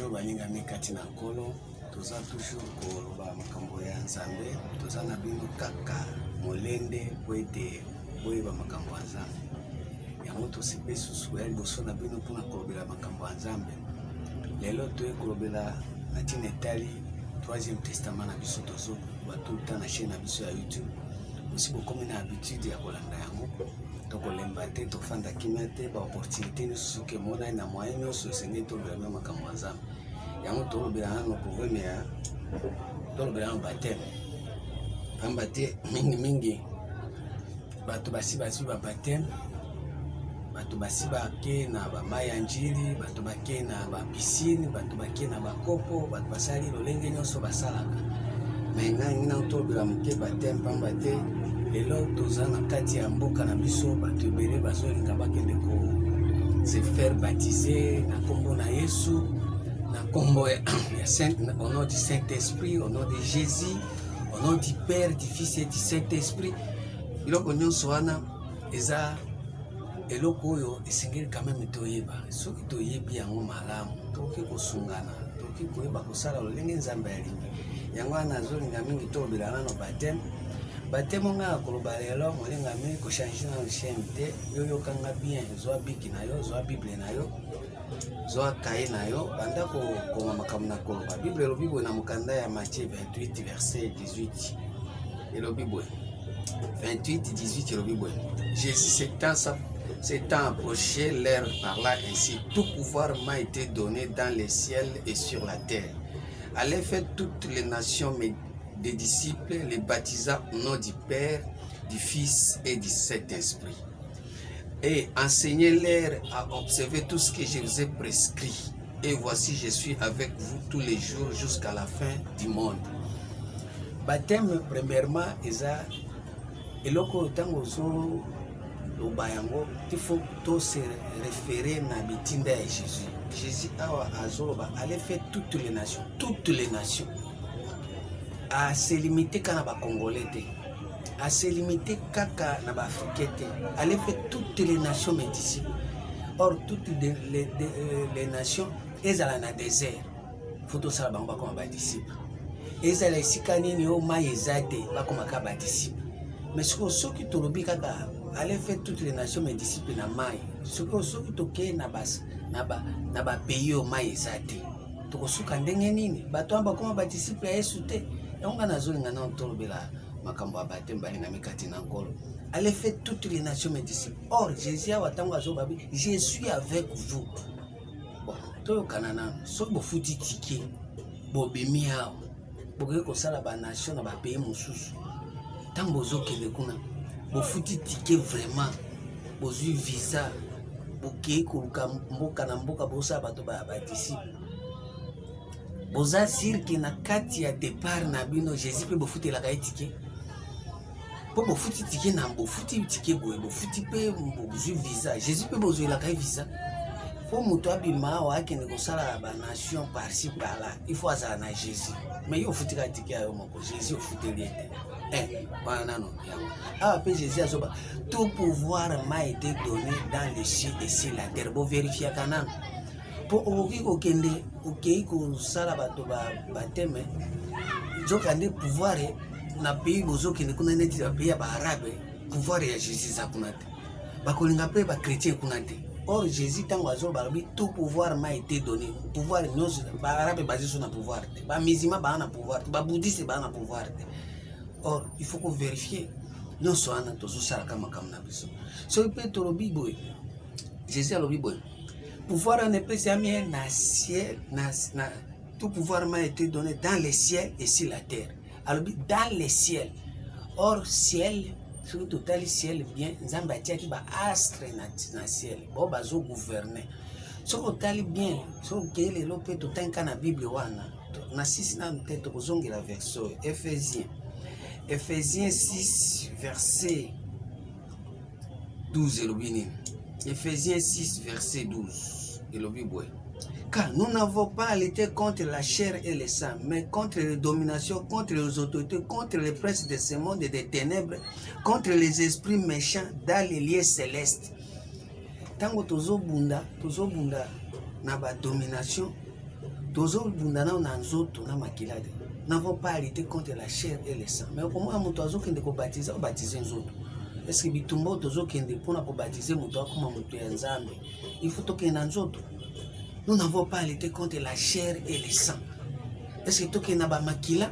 Bonjour baningami kati na nkolo toza toujours koloba makambo ya Nzambe toza na bino kaka molende po ete boyeba makambo ya Nzambe yango tosipe susu ya liboso na bino mpona kolobela makambo ya Nzambe. Lelo toyekolobela na ntina etali 3e testament na biso tozoba tout le temps na chaîne na biso ya YouTube. Osi bokomi na habitude ya kolanda yango tokolemba te tofanda kimia te baopportunité nyonso soki emonani na moyen nyonso esengeli tolobela makambo ya Nzambe. Yango tolobela nano problème ya tolobela nano bateme pamba te mingi bato basi bazwi babateme, bato basi bake na bamai ya njili, bato bake na bapisine, bato bake na bakopo, bato basali lolenge nyonso basalaka. Me ngai nina tolobela moke bateme pamba te lelo toza na kati ya mboka na biso bato ebele bazolinga bakende ko se faire baptiser na kombo na Yesu, na kombo ya au nom du Saint-Esprit, au nom de Jésus, au nom du Père, du Fils et du Saint-Esprit. Biloko nyonso wana eza eloko oyo esengeli quand même toyeba. Soki toyebi yango malamu tokoki kosungana, tokoki koyeba kosala lolenge Nzambe alingi. Yango wana azolinga mingi tolobela nano bateme. Bateme nga koloba lelo molingami kochange na chaîne te yoyokanga bien, zwa biki na yo, zwa Bible na yo, zwa kaye na yo, banda kokoma makambo na koloba. Bible elobi boye na mokanda ya Matthieu 28 verset 18 elobi boye 28-18 elobi boye Jésus s'étant approché leur parla ainsi: tout pouvoir m'a été donné dans les ciels et sur la terre. Allez faire toutes les nations des disciples, les baptisant au nom du Père, du Fils et du Saint-Esprit. Et enseignez-leur à observer tout ce que je vous ai prescrit. Et voici, je suis avec vous tous les jours jusqu'à la fin du monde. Baptême, premièrement, eza eloko tango zo loba yango il faut to se référer na bitinda ya Jésus. Jésus awa azoloba allez faire toutes les nations. A se limiter kana ba congolais te, a se limiter kaka na ba africain te, allez faire toutes les nations mes disciples. Or toutes les nations ezala na désert, faut to sala bango bakoma ba disciples. Ezala esika nini o mai ezate bakoma ka ba disciples. Mais soki tolobi kaka allez faire toutes les nations mes disciples na mai, soki toke na ba pays o mai ezate tokosuka ndenge nini bato amba koma ba disciples ya Yesu te. Yango nazolinga na tolobela makambo ya bateme balingami kati na nkolo. Allez faire toutes les nations mes disciples. Or Jésus awa tango azobabi je suis avec vous. Bon toyokana nano soki bofuti tike bobemi awa bokoki kosala banation na bapays mosusu ntango bozokende kuna bofuti tike vraiment bozwi visa bokei koluka mboka na mboka bosala bato badisiple boza sirke na kati ya départ na bino Jésus mpe bofutelaka ye tike mpo bofuti tike na bofuti tike boye bofuti mpe bozwi visa Jésus mpe bozwelaka ye visa mpo moto abima awa akende kosala banation par-ci par-là il faut azala na Jésus. Mais yo ofutika tike ya yo moko Jésus ofuteli ete wana nano yango awa mpe Jésus azoba tout pouvoir m'a été donné dans les cieux et sur la terre. Bo vérifiaka nano po okoki kokende okei kosala bato bateme zokande pouvoir na pays bozokende kuna neti bapays ya baarabe pouvoir ya Jésus eza kuna te, bakolinga mpe bachrétien kuna te. Or Jésus ntango azoloba tout pouvoir m'a été donné, pouvoir nyonso baarabe bazwi so na pouvoir te, bamizima baa na pouvoir te, babudiste baa na pouvoir te. Or il faut vérifier nyonso wana tozosalaka makambo na biso. Soki mpe tolobi boye Jésus alobi boye pouvoir en epesi ami na ciel na tout pouvoir m'a été donné dans les ciels et sur la terre. Alors dans les ciels. Or ciel soki totali ciel bien Nzambe atiaki ba astre na ciel bo bazo gouverner. Soki otali bien soki okei lelo mpe totangi na Bible wana na sisi nanu te tokozongela verset Ephésiens 6 verset 12 elobi nini? Ephésiens 6 verset 12 elobi boye car nous n'avons pas à lutter contre la chair et le sang, mais contre les dominations, contre les autorités, contre les princes de ce monde et des ténèbres, contre les esprits méchants dans les lieux célestes. Tango tozobunda na ba domination tozo bundana na nzoto na makila te. N'avons pas à lutter contre la chair et le sang. Mais comment moto azokende ko baptiser o baptiser nzoto? Est-ce que bitumba tozokende pona ko baptiser moto akoma moto ya Nzambe? Il faut tokende nzoto. Nous n'avons pas à lutter contre la chair et le sang. Est-ce que tokende ba makila?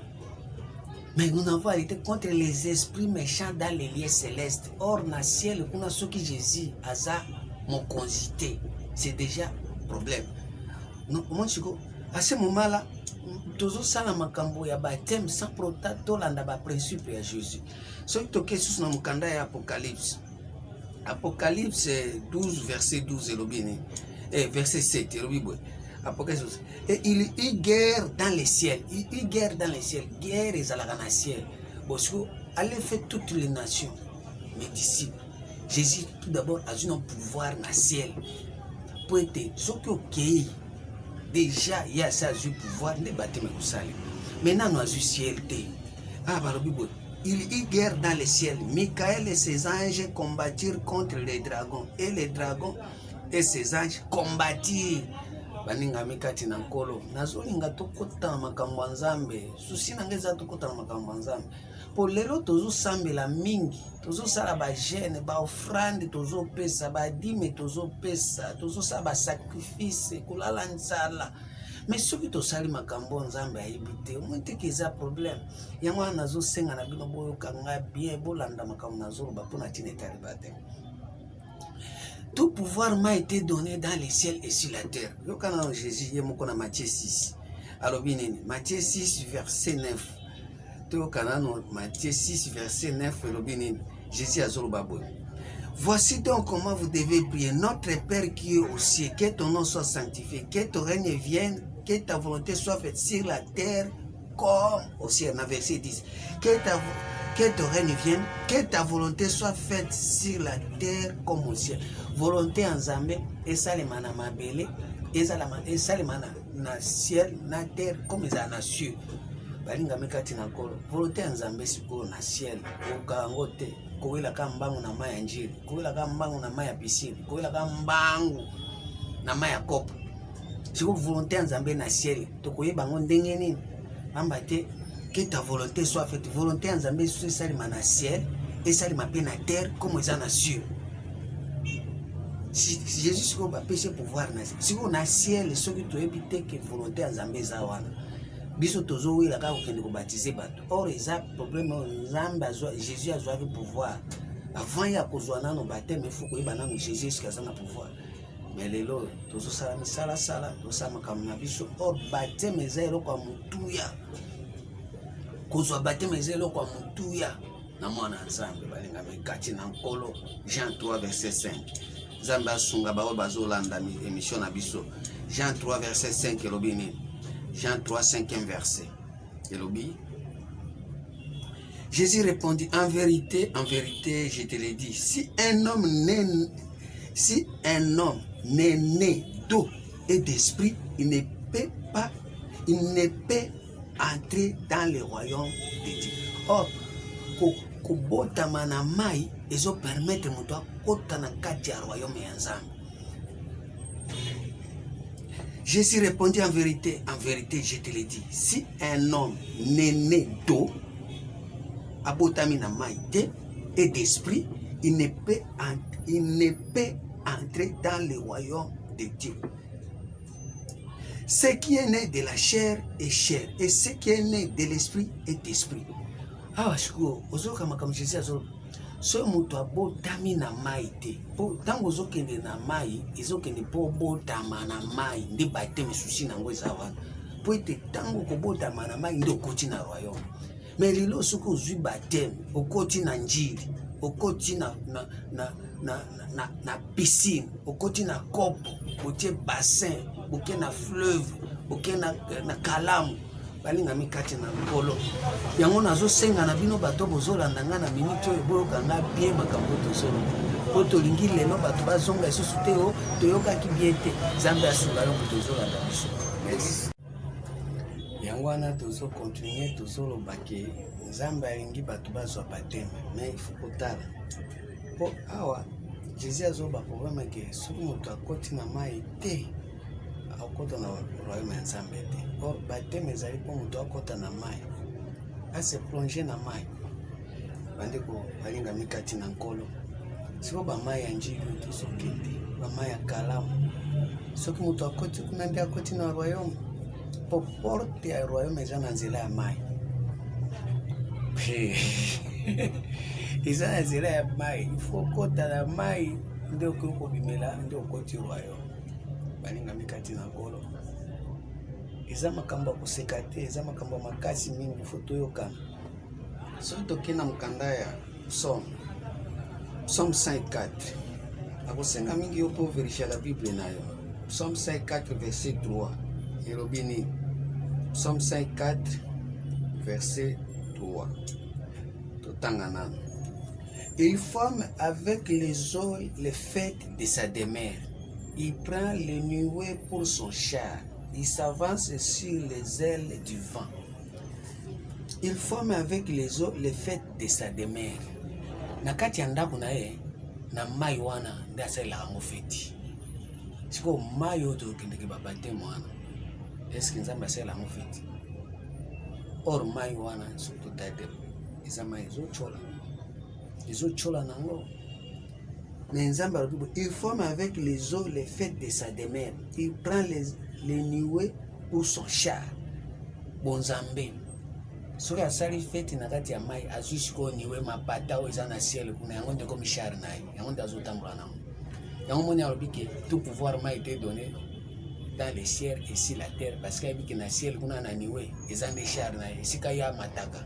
Mais nous n'avons à lutter contre les esprits méchants dans les lieux célestes. Or, na ciel, kuna soki Jésus aza mon consité. C'est déjà problème. Non, comment tu go? À ce moment-là, tozo sala makambo ya baptême sans prota tolanda ba principe ya Jésus. Soki toke sous na mukanda ya Apocalypse. Apocalypse 12 verset 12 elobini. Verset 7 elobi. Apocalypse. Et il y eut guerre dans les ciels. Il y eut guerre dans les ciels. Guerre ezalaka na ciel. Parce que allez faire toutes les nations mes disciples. Jésus tout d'abord a eu un pouvoir na ciel. Pour être soki okei déjà il y a ça du pouvoir de baptême kusali. Maintenant nous a du ciel té. Ah balobi boy. Il y eut guerre dans les ciels. Michael et ses anges combattirent contre les dragons et les dragons et ses anges combattirent. Baninga mikati na nkolo nazolinga tokota makambo Nzambe susi na ngeza tokota makambo Nzambe po lelo tozo sambela mingi tozo sala ba jeune ba offrande tozo pesa ba dîme tozo pesa tozo sala ba sacrifice kulala nzala mais soki tosali makambo Nzambe ayibite omonte keza problème yango nazo senga na bino boyo kanga bien bolanda makambo nazo ba pona tinetali bate. Tout pouvoir m'a été donné dans les ciels et sur la terre. Quand Jésus est mon Matthieu 6. Alors bien Matthieu 6 verset 9. Matthieu 6 verset 9 Jésus a Zorobabel. Voici donc comment vous devez prier. Notre Père qui est au ciel, que ton nom soit sanctifié, que ton règne vienne, que ta volonté soit faite sur la terre comme au ciel. Dans verset 10. Que ton règne vienne, que ta volonté soit faite sur la terre comme au ciel. Volonté en Nzambe, et ça les mana mabele, et ça les mana na ciel, na terre comme ils en assurent. Balinga mekati na kolo. Volonté en Nzambe siko na ciel, okangote, kowela kambangu na maya njiri, kowela kambangu na maya piscine, kowela kambangu na maya kopo. Siko volonté en Nzambe na ciel, tokoye bango ndenge nini? Ambate que ta volonté soit faite. Volonté en Nzambe soit salima na ciel et salima pe na terre comme ils en assurent. Si Jésus ko ba péché pouvoir na si on a ciel ce que tu éviter que volonté en Nzambe za wana. Biso tozo wila ka okende ko baptiser bato. Or eza problème Nzambe Jésus a joué pouvoir. Avant ya kozwa nano baptême il faut ko yeba nano Jésus ce qu'il a pouvoir. Mais lelo tozo sala to sama kamna biso or baptême ezelo kwa mutuya. Kozwa baptême ezelo kwa mutuya na mwana Nzambe balinga mekati na nkolo. Jean 3 verset 5. Nzambe asunga bawo bazolanda émission na biso. Jean 3 verset 5 elobini. Jean 3 5e verset. Elobi. Jésus répondit en vérité, je te l'ai dit, si un homme n'est né d'eau et d'esprit, il ne peut entrer dans le royaume de Dieu. Or, kobotama na mai ezo permettre moto akota na kati ya royaume ya Nzambe. Jésus répondit en vérité, je te l'ai dit, si un homme n'est né d'eau, abotami na mai et d'esprit, il ne peut entrer dans le royaume de Dieu. Ce qui est né de la chair est chair, et ce qui est né de l'esprit est esprit. Ah, ozoka makam Jésus azo so muto abotami na mai te. Po tango ozokende na mai, ezokende po botama na mai ndi baptême susi nango ezawana. Po ete tango kobotama na mai ndi okoti na royaume. Mais lelo soko ozwi baptême, okoti na njiri, okoti na piscine, okoti na kopo, otie bassin, okie na fleuve, okie na kalamu. Balinga mikati na nkolo yango nazo senga na bino bato bozolanda nga na minute oyo boyoka nga bien makambo tozolo po tolingi lelo bato bazonga lisusu te o toyokaki bien te Nzambe asunga yango tozolanda biso. Merci. Yango wana tozo continuer tozoloba ke Nzambe alingi bato bazwa baptême mais il faut kotala po awa Jésus azoba problème ke soki moto akoti na mai te akota na royaume ya Nzambe te. Or baptême ezali mpo moto akota na mai, ase plonger na mai. Bandeko balingami kati na nkolo, siko bamai ya njili tosokende, bamai ya kalamu. Soki moto akoti kuna nde akoti na royaume, po porte ya royaume eza na nzela ya mai. Eza na nzela ya mai, ifo kota na mai nde okoki kobimela, nde okoti royaume. Balingami kati na nkolo, eza makambo ya koseka te, eza makambo ya makasi mingi, ifo toyokana. Soki tokei na mokanda ya Psaume 104, akosenga mingi yo mpo verifia la Bible na yo. Psaume 104 verset 3 elobi nini? Psaume 104 verset 3 totanga nano. Il forme avec les eaux les fêtes de sa demeure. Il prend les nuées pour son char. Il s'avance sur les ailes du vent. Il forme avec les eaux les fêtes de sa demeure. Na kati ya ndako na ye, na mai wana nde asalelaka ngo feti. Siko mai oyo tokendeke babateme wana, eske Nzambe asalelaka ngo feti? Or mai wana soki totade eza mai ezochola nango. Mais Nzambe alobi bo, il forme avec les eaux les fêtes de sa demeure. Il prend les nuées pour son char. Bon Nzambe soki asali feti na kati ya mai, azwi sikoyo niwe mapata oyo eza na ciel kuna, yango nde komi char na ye, yango nde azotambola nango. Yango moni alobi ke tout pouvoir m'a été donné dans les cieux et sur la terre, parce que ayebi ke na ciel kuna na niwe eza nde char na ye, esika ye amataka.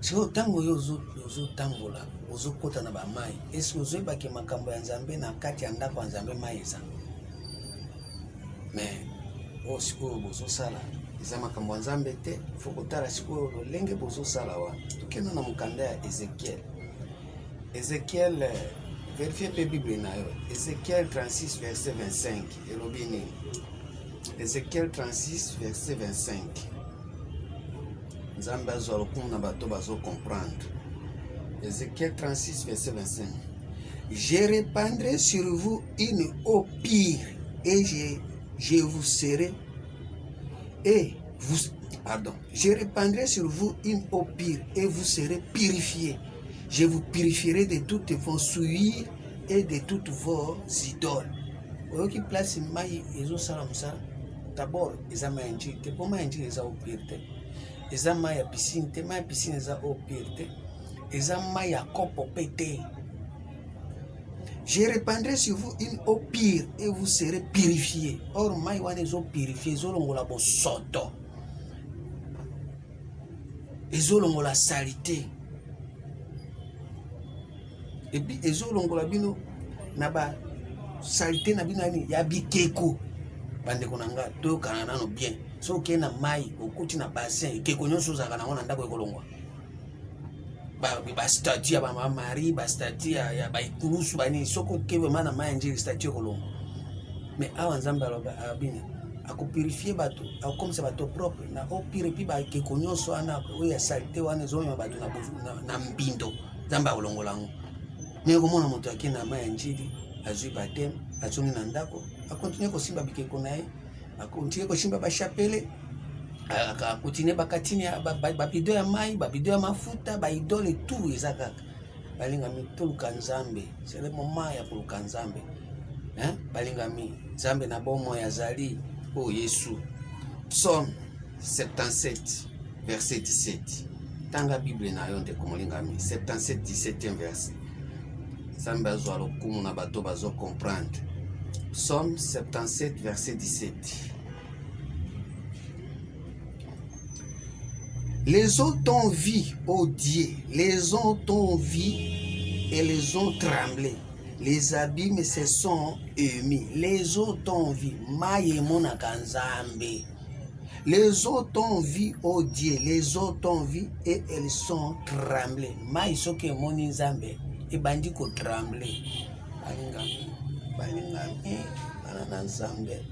Sikoyo ntango oyo ozotambola, ozokota na bamai, eske ozoyebake makambo ya Nzambe na kati ya ndako ya Nzambe mai eza? Mais oyo sikoyo bozosala eza makambo ya Nzambe te, fo kotala sikoyo lolenge bozosala wana. Tokenda na mokanda ya Ezekiel. Ezekiel, vérifie pe Bible na yo. Ezekiel 36 verset 25 elobi nini? Ezekiel 36 verset 25. Nzambe azwa lokumu na bato bazo comprendre. Ezekiel 36 verset 25. Je répandrai sur vous une eau pure et je vous serai je répandrai sur vous une eau pure et vous serez purifiés. Je vous purifierai de toutes vos souillures et de toutes vos idoles. Oyoki place mai ezosala mosala. D'abord eza mai ya njili te, po mai ya njili eza eau pure te. Eza mai ya piscine te, mai ya piscine eza eau pure te. Eza mai ya kopo pe te. Je répandrai sur vous une eau pure et vous serez purifiés. Or mai wana ezo purifié, ezolongola bosoto, ezolongola salité, et puis ezolongola bino na ba salité na bino ya bikeko. Bandeko na nga toyokana nano bien, soki na mai okuti na bassin, ekeko nyonso ozalaka nango na ndako ekolongwa. Ba statue ya ba Marie, ba statue ya ba ikulusu bani, soko kebe mana mai njili statue kolongo. Mais awa Nzambe alobini akopurifie bato, akomisa bato propre na eau pure, pi ba ikeko nyonso wana oyo ya salité wana ezonywa bato na mbindo, Nzambe akolongola ngo. Mais komona moto ake na mai njili, azwi baptême, azongi na ndako, akontinue kosimba bikeko na ye, akontinue kosimba ba chapele, akontinue bakatini babido ya mai, babido ya mafuta, baidole tout eza kaka. Balingami toluka Nzambe, c'est le moment ya koluka Nzambe. Balingami Nzambe na bomo ya zali o Yesu. Psaume 77 verset 17. Tanga Bible na yo ndeko molingami, 77 17e verset. Nzambe azwa lokumu na bato bazo comprendre. Psaume 77 verset 17. Les eaux t'ont vu, ô Dieu, les eaux t'ont vu et les ont tremblé. Les abîmes se sont émus. Les eaux t'ont vu, maye monaka Nzambe. Les eaux t'ont vu, ô Dieu, les eaux t'ont vu et elles sont tremblées. Maye soke moni Nzambe, e bandi ko tremblé. Balingami, banana Nzambe.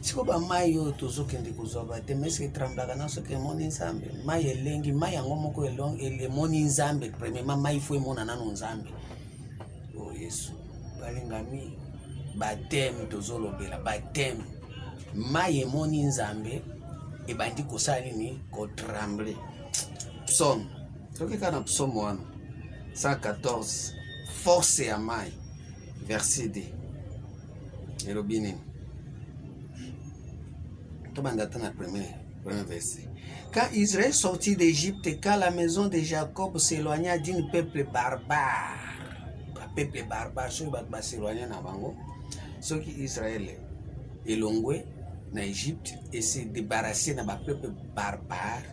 Siko ba mai yo tozokende kozwa baptême, eske tremblaka na soki emoni Nzambe? Mai elengi, mai yango moko emoni Nzambe. Premièrement mai fo emona nano Nzambe. Oh Yesu, balingami Baptême tozolobela baptême. Mai emoni nzambe ebandi kosala nini kotremble. Psaume tokeka na psaume wana 114 force ya mai verset 2 elobi nini? Tobanda ta na premier verset. Quand Israël sortit d'Égypte, quand la maison de Jacob s'éloigna d'un peuple barbare, ceux qui s'éloignaient na bango, ceux qui Israël elongwe na Égypte et se débarrasser na peuple barbare,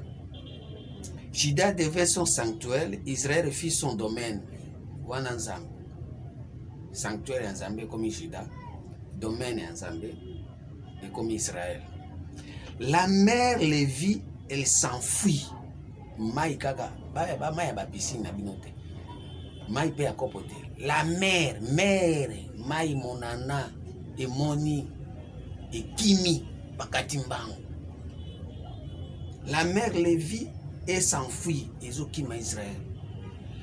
Juda devait son sanctuaire, Israël fit son domaine. Wana nzambe. Sanctuaire nzambe comme Juda, domaine nzambe et comme Israël. La mère les vit, elle s'enfuit. Mai kaka, ba mai ba piscine na binote. Mai pe akopote. La mère, mai monana et moni et kimi bakatimbango. La mère les vit et s'enfuit. Ezokima Israël.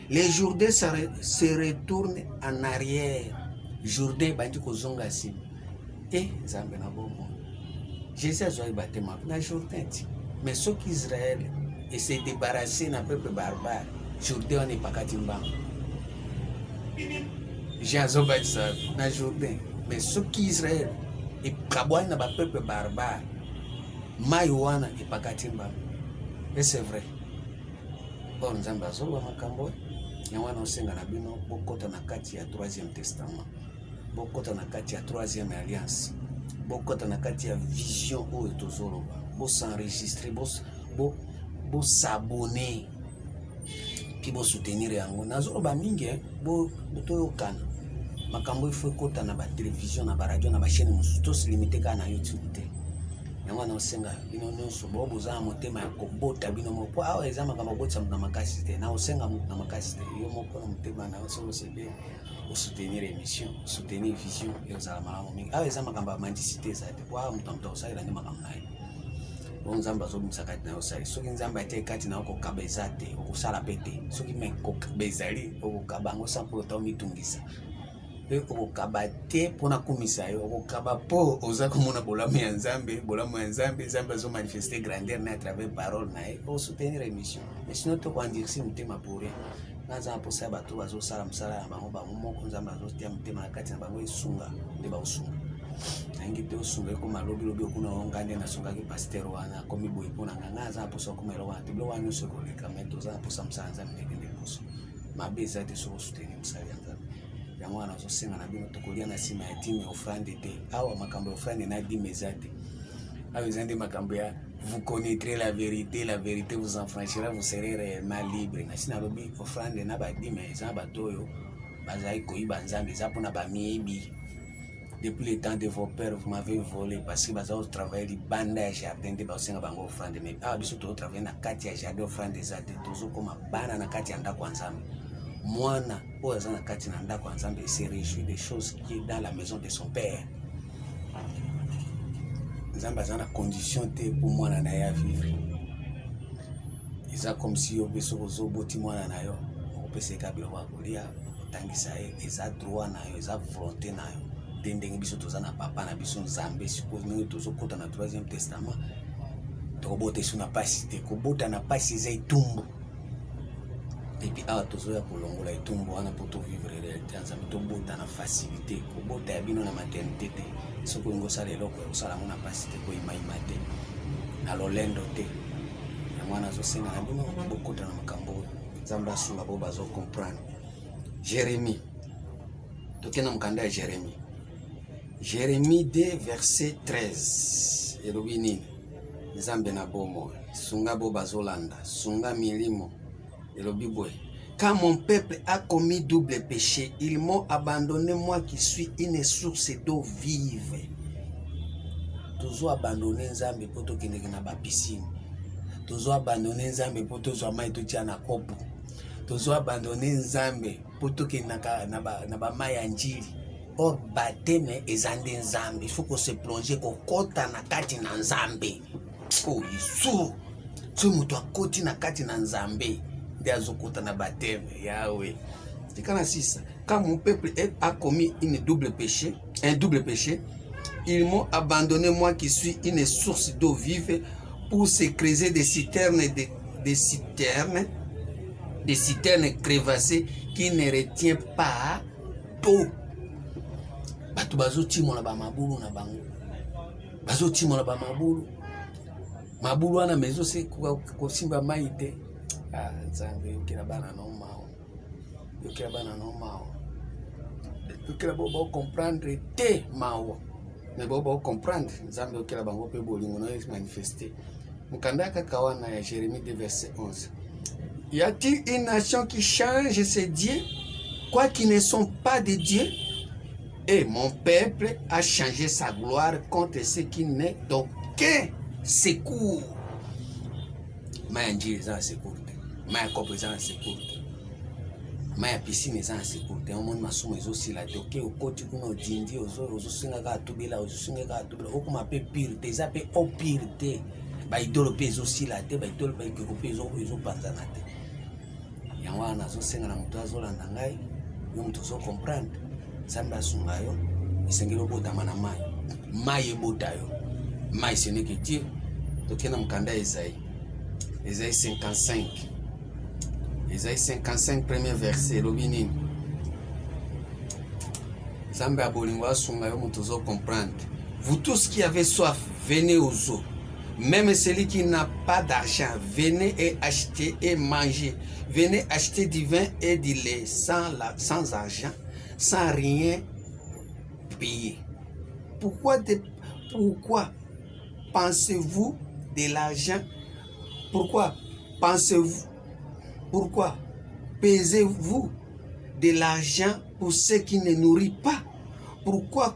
Les Jourdains se retournent en arrière. Jourdain bandi kozonga sim. Et Zambé na bomo. Jésus a joué baptême na Jourdain. Mais ceux qui Israël et se débarrasser d'un peuple barbare, Jourdain n'est pas katimba. J'ai un zobatsa na Jourdain. Mais ceux qui Israël et kabouan na peuple barbare, maïwana et pas katimba. Et c'est vrai. Bon, Nzamba zolo makambo. Yawana osenga na bino bokota na kati ya 3e testament. Bokota na kati ya 3e alliance. Bokota na kati ya vision oyo tozoloba. Bo s'enregistrer, bo s'abonner. Puis bo soutenir yango. Nazoloba mingi bo toyokana. Makambo ifo kota na ba télévision na ba radio na ba chaîne mususu to se limiter ka na YouTube te. Yango na osenga bino nyonso bo boza motema ya kobota bino moko awa eza makambo botsa na makasi te na osenga na makasi te yo moko na motema na solo sebe o soutenir émission soutenir vision yo za malamu mingi awa eza makambo ya mendicité za te kwa mtamto osala ndi makambo naye bon nzamba zo msakati na osala soki nzamba ate kati na oko kabeza te okosala pete soki me ko bezali okokaba ngo sample to mitungisa okokabate pona komisa yo okokaba po oza komona bolamu ya nzambe nzambe zo manifester grandeur na à travers parole na ye o soutenir émission mais sinon to kwandirisi mutema pour rien naza posa bato bazo sala msala ya bango bango moko nzambe azo tia mutema na kati na bango esunga nde ba osunga nangi te osunga ko malobi lobi okuna ongande na sunga ki pasteur wana komi boy pona nganga za posa ko melo wana tiblo wana so ko leka meto za posa msala nzambe ngende posa mabeza te so soutenir msala ya nzambe yango wana ozosenga na bino tokolia na nsima ya dime offrande te awa makambo ya offrande na dime eza te awa eza nde makambo ya vous connaîtrez la vérité vous enfranchira vous serez réellement libre nasi nalobi offrande na badime eza na bato oyo bazali koyiba nzambe eza mpona bamiyebi depuis le temps de vos pères vous m'avez volé parce que baza kotravaille libanda ya jardin nde baosenga bango offrande mais awa biso tozotravaille na kati ya jardin offrande eza te tozokoma bana na kati ya ndako ya nzambe Moana, Oazana Katinanda Kwanzambe se réjouit des choses qui est dans la maison de son père. Nzamba zana condition te pour moi na ya vivre. Eza comme si obeso bozo boti mwana na yo, opese ka bilo wa kolia, otangisa ye, eza droit na yo, eza volonté na yo. Ndenge biso tozana papa na biso Nzambe suppose nous tozo kota na 3e testament. To bote suna pasi te, ko bota na pasi eza itumbu. Et puis awa tozoya kolongola etumbu wana po to vivre réalité nzambe to bota na facilité ko bota ya bino na maternité te soko ngosala eloko osala mona pasi te ko imaima te na lolendo te ya mwana zosenga na bino bokota na makambo nzambe asunga bo bazo comprendre. Jérémie tokena mkanda ya Jérémie 2 verset 13 elobi nini nzambe na bomo sunga bo bazolanda sunga milimo. Quand mon peuple a commis double péché, ils m'ont abandonné, moi qui suis une source d'eau vive. Toujours abandonné Nzambe pour to kende na ba piscine. Toujours abandonné Nzambe pour to zo mai to tia na kopo. Toujours abandonné Nzambe pour to kende na ba mai ya njili. Or baptême ezande Nzambe, il faut qu'on se plonger ko kota na kati na Nzambe. Oh Yesu. Tu mutu akoti na kati na Nzambe. De azokota na bateme yawe tikana sisa quand mon peuple a commis un double péché, ils m'ont abandonné, moi qui suis une source d'eau vive, pour se creuser des citernes, des citernes crevassées qui ne retiennent pas d'eau. Bato bazo timola ba mabulu na bango. Bazo timola ba mabulu. Mabulu wana mezo se ko simba maite. Ah, nzambe yokela bana no mao. Yokela bana no mao. Yokela bo comprendre te mao. Mais bo comprendre nzambe yokela bango pe bolingo no manifester. Mukandaka kawana ya Jérémie 2 verset 11. Y a-t-il une nation qui change ses dieux, quoi qu'ils ne sont pas des dieux? Et mon peuple a changé sa gloire contre ce qui n'est d'aucun secours. Maya njiri za secours. Maya kopo za secours. Maya piscine za secours. Omoni masumo ezo sila te. Ok, okoti kuna odindi ozo singa ka atubela, okuma pe pire te, za pe o pire te. Ba idolo pe ezo sila te, ba idolo pe keko pe ezo panzana te. Yango wana zo senga na mutu azolanda ngai, yo mutu zo comprendre. Nzambe asunga yo, esengeli obotama na mai. Mai ebota yo. Mai ce n'est que Dieu. Tokena mukanda Esaïe. Esaïe 55. Esaïe 55, premier verset. Lobi nini? Nzambe abolingo asunga yo mutu zo comprendre. Vous tous qui avez soif, venez aux eaux. Même celui qui n'a pas d'argent, venez et achetez et mangez. Venez acheter du vin et du lait sans argent, sans rien payer. Pourquoi pensez-vous de l'argent? Pourquoi pesez-vous de l'argent pour ceux qui ne nourrissent pas? Pourquoi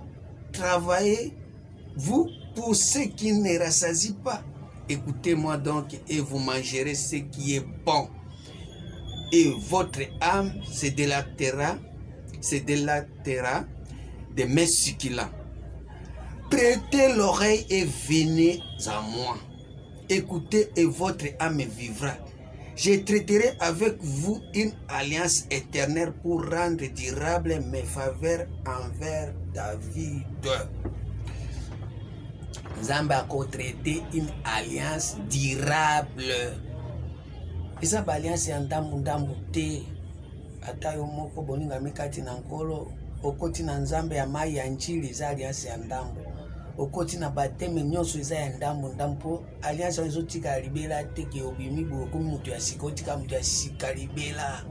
travaillez-vous pour ceux qui ne rassasient pas? Écoutez-moi donc et vous mangerez ce qui est bon. Et votre âme se délectera de mes succulents. Prêtez l'oreille et venez à moi. Écoutez et votre âme vivra. Je traiterai avec vous une alliance éternelle pour rendre durable mes faveurs envers David. Nzambe a traité une alliance durable. Eza ba alliance ya ndambu te. Ata yo moko boninga mikati na nkolo, okoti na nzambe ya mai ya njili, eza alliance ya ndambu. Okoti na bateme nyonso eza ya ndambu po alliance ezo tika libela te ke obimi boko mutu ya sikotika mutu ya sika libela.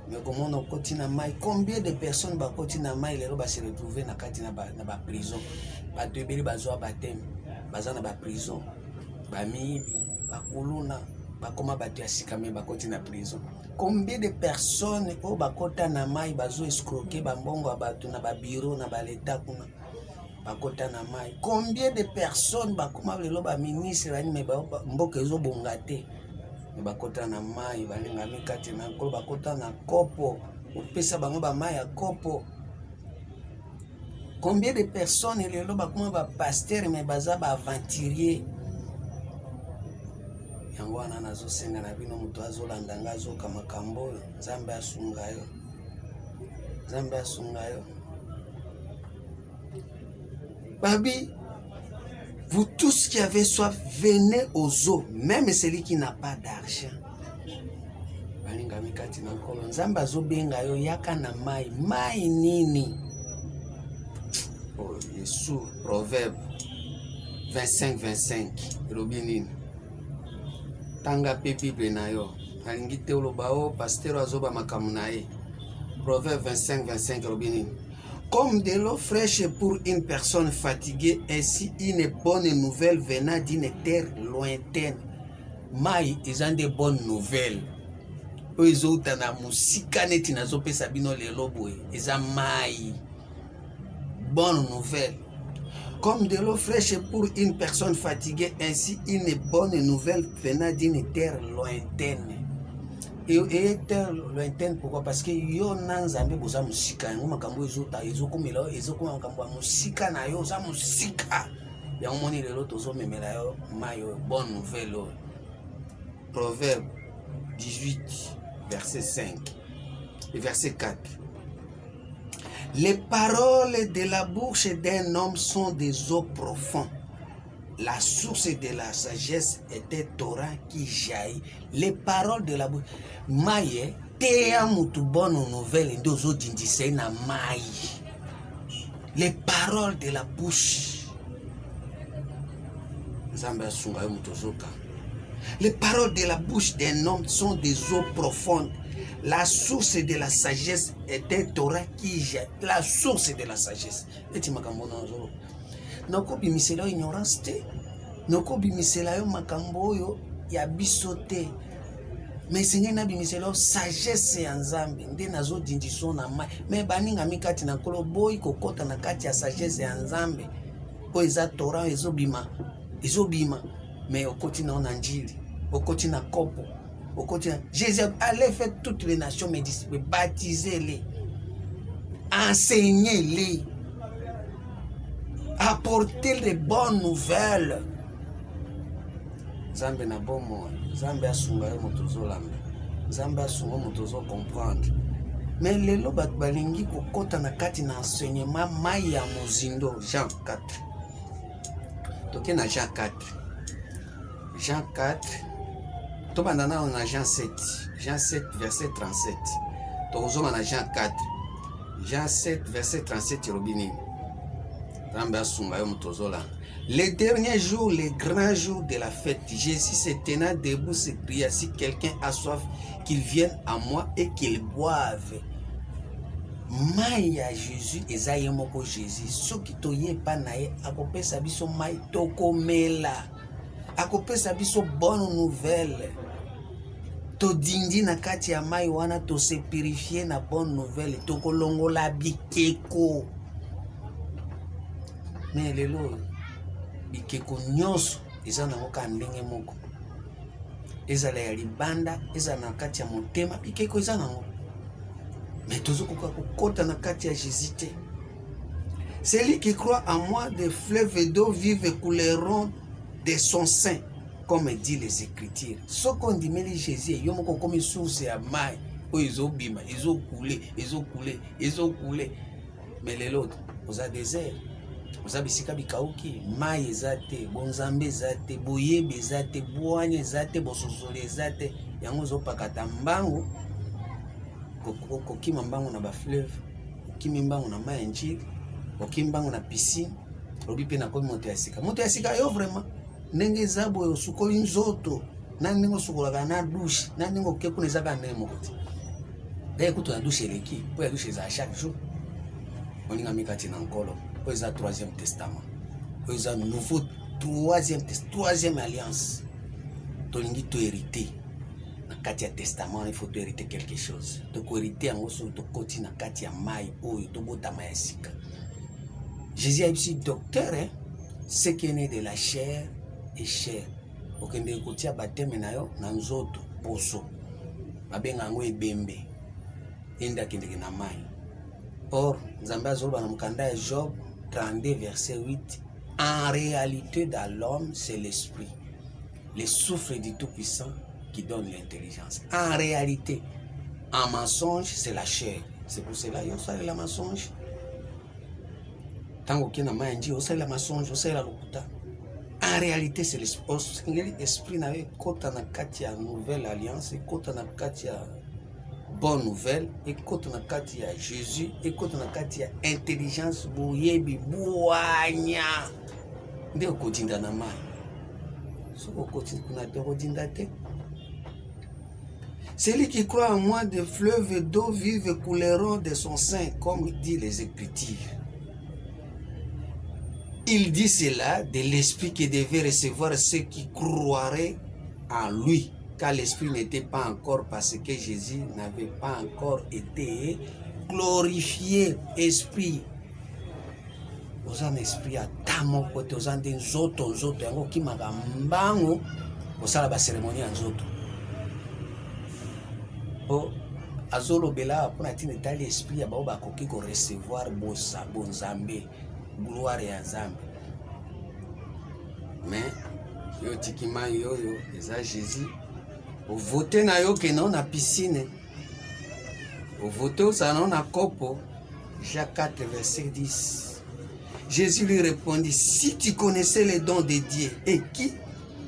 Mais comment on okoti na mai? Combien de personnes bakoti na mai lelo ba se retrouver na kati na ba prison? Ba tebeli bazwa bateme, baza na ba prison, ba mibi, ba kuluna, ba koma batu ya sika me bakoti na prison. Combien de personnes o bakota na mai bazo escroquer ba mbongo abatu na ba bureau na ba leta kuna bakota na mai? Combien de personnes bakoma lelo ba ministre bani me ba mboka ezo bonga te me bakota na mai balinga mikati na nkolo bakota na kopo opesa bango ba mai ya kopo? Combien de personnes lelo bakoma ba pasteur me baza ba aventurier? Yango wana nazosenga na bino mutu azolanda nga azoka makambo. Nzambe asunga yo. Nzambe asunga yo. Babi, vous tous qui avez soif, venez aux eaux, même celui qui n'a pas d'argent. Balinga mikati na nkolo. Nzambe azobenga yo yaka na mai. Mai nini? Oh, Yesu, Proverbe 25-25. Elobi nini? Tanga pe Bible na yo. Alingi te oloba o pasteur azoba makamu na ye. Proverbe 25-25 elobi nini? Comme de l'eau fraîche pour une personne fatiguée, ainsi une bonne nouvelle venant d'une terre lointaine. Mai eza de bonnes nouvelles. Oizo utana musika neti nazo pesa bino lelo boye. Eza mai. Bonne nouvelle. Comme de l'eau fraîche pour une personne fatiguée, ainsi une bonne nouvelle venant d'une terre lointaine. Et terre lointaine, pourquoi? Parce que yo nanzambe boza musika, ngo makambo ezota, ezokomela, ezokoma makambo musika na yo, za musika. Ya omoni lelo tozo memela yo mayo bonne nouvelle. Proverbe 18 verset 5 et verset 4. Les paroles de la bouche d'un homme sont des eaux profondes. La source de la sagesse était Torah qui jaillit. Les paroles de la bouche. Maïe, Théa mutu bonne nouvelle ndozo dindise na maï. Les paroles de la bouche. Les paroles de la bouche d'un homme sont des eaux profondes. La source de la sagesse était Torah qui jaillit. La source de la sagesse. Et tu m'as noko bimisela ignorance te, noko bimisela yo makambo yo ya biso te, mais senge na bimisela sagesse ya Nzambe nde nazo dindiso na mai, mais baninga mikati na kolo boy kokota na kati ya sagesse ya Nzambe o eza Torah ezobima mais okoti na njili, okoti na kopo, okoti na Jésus allait faire toutes les nations, mais baptisez-les, enseignez-les, apporter les bonnes nouvelles. Nzambe na bomo, Nzambe asunga yo motozo lamba, Nzambe asunga motozo comprendre. Mais lelo bat balingi kokota na kati na enseignement mai ya mozindo. Jean 4. Toke na Jean 4. Jean 4. Tobanda na Jean 7. Jean 7 verset 37. Tozoma na Jean 4. Jean 7 verset 37 robini. Les derniers jours, les grands jours de la fête, Jésus se tenant debout s'écria, si quelqu'un a soif, qu'il vienne à moi et qu'il boive. Maya Jésus, ezaye moko Jésus, soki toye pa naye, akopesa biso mai tokomela, akopesa biso bonne nouvelle. To dindi na kati ya mai wana, to se purifier na bonne nouvelle, tokolongola bikeko. Mais lelo bikeko nyonso eza nango ka ndenge moko, ezala ya libanda, ezala na kati ya motema, bikeko eza nango, mais tozokoka kokota na kati ya Jésus te. Celui qui croit en moi, des fleuves d'eau vive couleront de son sein, comme dit les Écritures. Ce qu'on dit mais Jésus yo moko comme source ya mai o ezobima, ezokule, mais lelo oza désert, oza bisika bikauki, mai ezate, bonzambe ezate, boyebe ezate, bwanya ezate, bososole ezate, yango zopakata mbangu, kokima mbangu na ba fleuve, kokimi mbangu na mai njili, kokimi mbangu na piscine, lobi pe na komi moto ya sika. Moto ya sika yo vraiment ndenge zabo yo sukoli nzoto, na ndenge sukolaka na douche, na ndenge okeku nezaka ndenge mokoti. D'ailleurs kuto na douche eleki, po ya douche za chaque jour. Oninga mikati na nkolo. C'est le troisième testament. C'est le nouveau troisième alliance. Tolingi to hérité. Na kati ya testament, il faut to hériter quelque chose. To ko hériter en oso to koti na kati ya mai oyo to botama ya sika. Jésus a ici docteur, hein, ce qui est né de la chair et chair. Okende koti ya bateme na yo na nzoto poso. Babenga ngo ebembe. Enda kendeke na mai. Or, Nzambe azoloba na mukanda ya Job 32 verset 8. En réalité, dans l'homme, c'est l'esprit, le souffle du Tout-Puissant qui donne l'intelligence. En réalité, en mensonge, c'est la chair. C'est pour cela qu'il y a la mensonge. Tant qu'il y a la mensonge, il y a la locuta. En réalité, c'est l'esprit. L'esprit n'a pas de nouvelle alliance, et de bonne nouvelle, et côté na kati ya Jésus, et côté na kati ya intelligence boyebi buanya. Nde okotinda na mai. Soko okotinda kuna te okotinda te. Celui qui croit en moi, des fleuves d'eau vive couleront de son sein, comme dit les Écritures. Il dit cela de l'esprit qui devait recevoir ceux qui croiraient en lui, car l'esprit n'était pas encore, parce que Jésus n'avait pas encore été glorifié. Esprit, aux un esprit à tamo côté aux un nzoto yango ki makambango osala ba cérémonie nzoto o azolo bela pour atteindre tel esprit ba ba koki ko recevoir bosa bonzambe gloire ya Nzambe. Mais yo tikima yo eza Jésus o voter na yo ke non na piscine, o voter ça non na kopo, Jacques 4, verset 10. Jésus lui répondit, si tu connaissais les dons de Dieu, et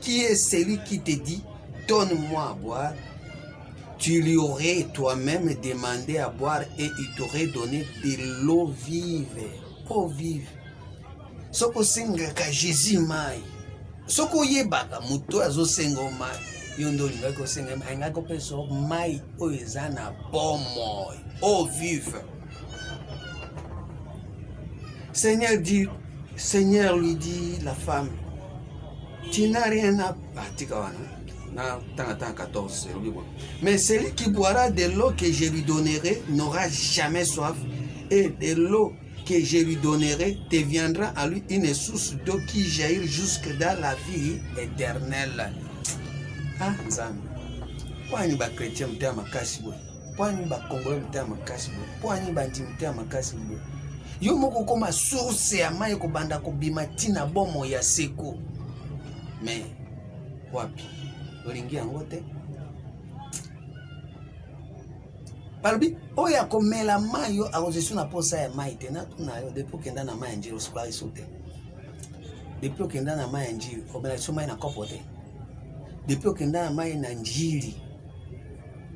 qui est celui qui te dit, donne-moi à boire, tu lui aurais toi-même demandé à boire et il t'aurait donné de l'eau vive. Eau vive. Soko sengaka Jésus mai. Soko yebaka muto azosenga mai. Yondo lingako senga mai ngako peso mai oyo na bomo. Eau vive. Seigneur lui dit la femme, tu n'as rien à mais celui qui boira de l'eau que je lui donnerai n'aura jamais soif, et de l'eau que je lui donnerai deviendra à lui une source d'eau qui jaillit jusque dans la vie éternelle. Ah, Nzambe. Poani ba chrétien mtea makasi boy. Poani ba congolais mtea makasi boy. Poani ba ndi mtea makasi boy. Yo moko koma source ya mai ko banda ko bima tina bomo ya seko. Mais wapi? Olingi yango te. Palbi oya komela mai yo akozesu na posa ya mai te na tuna yo depuis kenda na mai njiro sukari sote. Depuis kenda na mai njiro obela so mai na kopo te. Depuis kenda na mai na njiri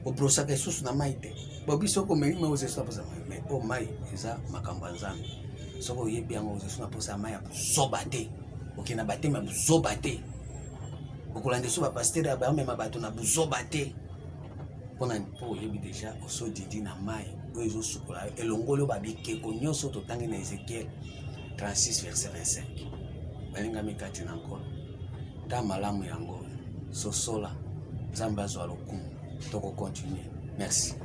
obrosa ke susu na mai te. Bobi soko memi me ozesu na posa mai. O mai eza makambo nzambe. Soko yebi yango ozesu na posa mai ya buzoba te. Okina batema buzoba te. Okolande so ba pasteur ya ba mema bato na buzoba te. Pona po yebi déjà oso didi na mai oyo sukola elongolo ba bikeko nyonso to tangi na Ezekiel 36 verset 25. Balinga mikati na nkolo. Ta malamu yango sosola Nzambe azwa lokumu. Toko continuer. Merci.